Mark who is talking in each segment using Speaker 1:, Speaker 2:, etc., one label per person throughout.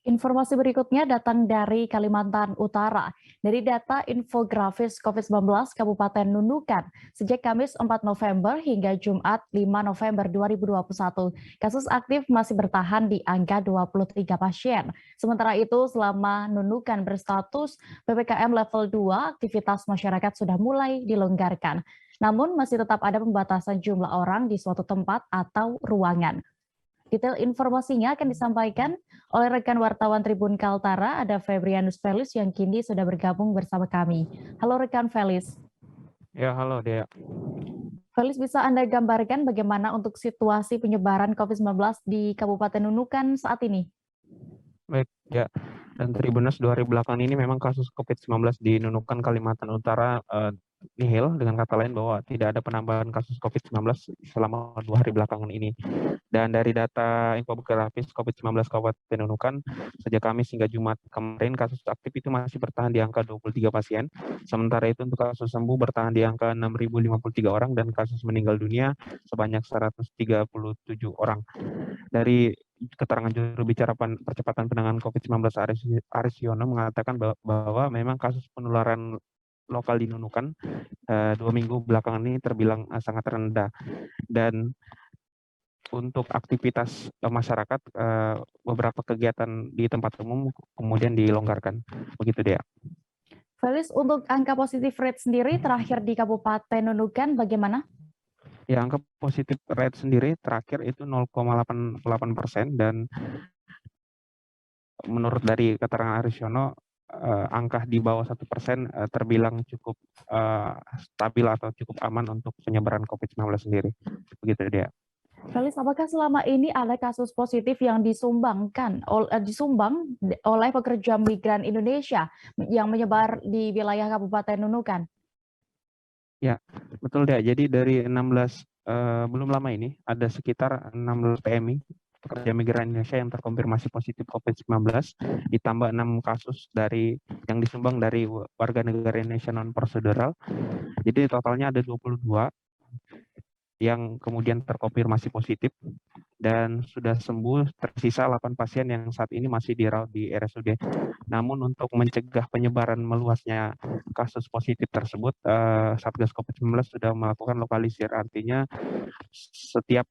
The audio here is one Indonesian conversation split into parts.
Speaker 1: Informasi berikutnya datang dari Kalimantan Utara. Dari data infografis COVID-19 Kabupaten Nunukan, sejak Kamis 4 November hingga Jumat 5 November 2021, kasus aktif masih bertahan di angka 23 pasien. Sementara itu, selama Nunukan berstatus PPKM level 2, aktivitas masyarakat sudah mulai dilonggarkan. Namun masih tetap ada pembatasan jumlah orang di suatu tempat atau ruangan. Detail informasinya akan disampaikan oleh rekan wartawan Tribun Kaltara, ada Febrianus Felis yang kini sudah bergabung bersama kami. Halo rekan Felis.
Speaker 2: Ya, halo Dea.
Speaker 1: Felis, bisa Anda gambarkan bagaimana untuk situasi penyebaran COVID-19 di Kabupaten Nunukan saat ini?
Speaker 2: Baik, ya. Dan Tribuners 2 hari belakangan ini memang kasus COVID-19 di Nunukan, Kalimantan Utara nihil, dengan kata lain bahwa tidak ada penambahan kasus COVID-19 selama 2 hari belakangan ini. Dan dari data infografis COVID-19 Kabupaten Nunukan, sejak Kamis hingga Jumat kemarin kasus aktif itu masih bertahan di angka 23 pasien. Sementara itu untuk kasus sembuh bertahan di angka 6.053 orang dan kasus meninggal dunia sebanyak 137 orang. Dari keterangan juru bicara percepatan penanganan COVID-19 Aris Yono mengatakan bahwa memang kasus penularan lokal di Nunukan 2 minggu belakangan ini terbilang sangat rendah, dan untuk aktivitas masyarakat beberapa kegiatan di tempat umum kemudian dilonggarkan. Begitu dia.
Speaker 1: Felis, untuk angka positif rate sendiri terakhir di Kabupaten Nunukan bagaimana?
Speaker 2: Ya, angka positif rate sendiri terakhir itu 0,88%, dan menurut dari keterangan Arisyono, angka di bawah 1% terbilang cukup stabil atau cukup aman untuk penyebaran COVID-19 sendiri. Begitu dia.
Speaker 1: Felis, apakah selama ini ada kasus positif yang disumbang oleh pekerja migran Indonesia yang menyebar di wilayah Kabupaten Nunukan?
Speaker 2: Ya, betul deh. Jadi dari 16 belum lama ini ada sekitar 16 PMI pekerja migran Indonesia yang terkonfirmasi positif COVID-19, ditambah 6 kasus yang disumbang dari warga negara Indonesia non prosedural. Jadi totalnya ada 22 yang kemudian terkonfirmasi positif, dan sudah sembuh tersisa 8 pasien yang saat ini masih dirawat di RSUD. Namun untuk mencegah penyebaran meluasnya kasus positif tersebut, Satgas COVID-19 sudah melakukan lokalisir, artinya setiap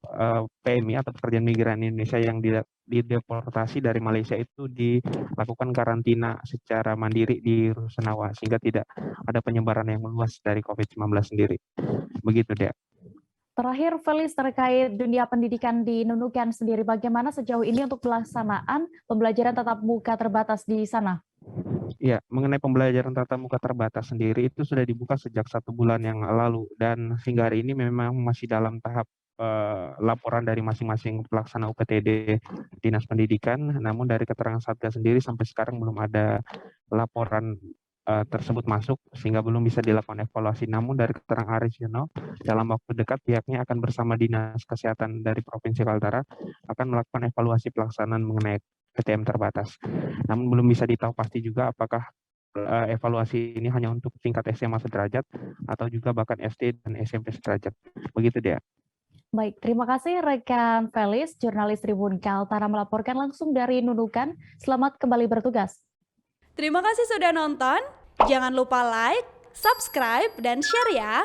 Speaker 2: PMI atau pekerja migran Indonesia yang dideportasi dari Malaysia itu dilakukan karantina secara mandiri di Rusunawa, sehingga tidak ada penyebaran yang meluas dari COVID-19 sendiri. Begitu, Dea.
Speaker 1: Terakhir, Felis, terkait dunia pendidikan di Nunukan sendiri, bagaimana sejauh ini untuk pelaksanaan pembelajaran tatap muka terbatas di sana?
Speaker 2: Ya, mengenai pembelajaran tatap muka terbatas sendiri itu sudah dibuka sejak 1 bulan yang lalu, dan hingga hari ini memang masih dalam tahap laporan dari masing-masing pelaksana UPTD Dinas Pendidikan. Namun dari keterangan Satgas sendiri sampai sekarang belum ada laporan tersebut masuk, sehingga belum bisa dilakukan evaluasi. Namun dari keterangan Aris Yono, dalam waktu dekat pihaknya akan bersama Dinas Kesehatan dari Provinsi Kaltara akan melakukan evaluasi pelaksanaan mengenai PTM terbatas. Namun belum bisa ditahu pasti juga apakah evaluasi ini hanya untuk tingkat SMA sederajat atau juga bahkan SD dan SMP sederajat. Begitu dia.
Speaker 1: Baik, terima kasih rekan Felis, jurnalis Tribun Kaltara melaporkan langsung dari Nunukan. Selamat kembali bertugas.
Speaker 3: Terima kasih sudah nonton. Jangan lupa like, subscribe, dan share ya.